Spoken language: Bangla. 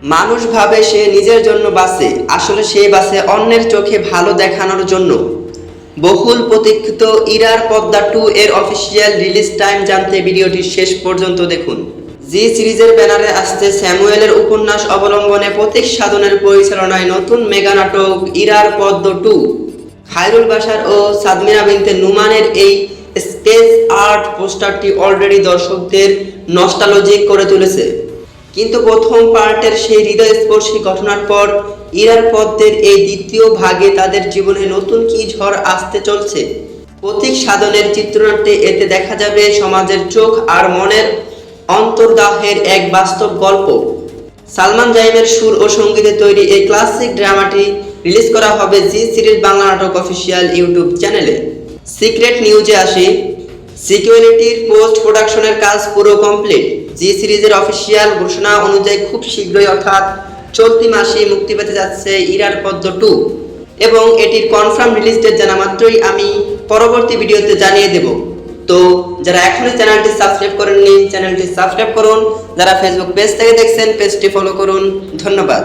মানুষ ভাবে সে নিজের জন্য বাঁচে, আসলে সে বাঁচে অন্যের চোখে ভালো দেখানোর জন্য। বহুল প্রতীক্ষিত ইরার পদ্মা 2 এর অফিসিয়াল রিলিজ টাইম জানতে ভিডিওটি শেষ পর্যন্ত দেখুন। জি সিরিজের ব্যানারে আসছে স্যামুয়েলের উপন্যাস অবলম্বনে প্রতীক সাধনের পরিচালনায় নতুন মেগা নাটক ইরার পদ্মা 2। খায়রুল বাশার ও সাদমিনা বিনতে নুমানের এই স্কেচ আর্ট পোস্টারটি অলরেডি দর্শকদের নস্টালজিক করে তুলেছে। কিন্তু প্রথম পার্টের সেই হৃদয়স্পর্শী ঘটনার পর ইরার পদ্মের এই দ্বিতীয় ভাগে তাদের জীবনে নতুন কি ঝড় আসতে চলছে। প্রতীক সাধনের চিত্রনাট্যে এতে দেখা যাবে সমাজের চোখ আর মনের অন্তর্দাহের এক বাস্তব গল্প। সালমান জাইমের সুর ও সঙ্গীতে তৈরি এই ক্লাসিক ড্রামাটি রিলিজ করা হবে জি সিরিজ বাংলা নাটক অফিসিয়াল ইউটিউব চ্যানেলে। সিক্রেট নিউজে আসি, সিকিউরিটির পোস্ট প্রোডাকশনের কাজ পুরো কমপ্লিট। জি সিরিজের অফিসিয়াল ঘোষণা অনুযায়ী খুব শীঘ্রই অর্থাৎ চলতি মাসেই মুক্তি পেতে যাচ্ছে ইরার পদ্মা 2 এবং এটির কনফার্ম রিলিজ ডেট জানা মাত্রই আমি পরবর্তী ভিডিওতে জানিয়ে দেব। তো যারা এখনো চ্যানেলটি সাবস্ক্রাইব করেননি চ্যানেলটি সাবস্ক্রাইব করুন, যারা ফেসবুক পেজ থেকে দেখছেন পেজটি ফলো করুন। ধন্যবাদ।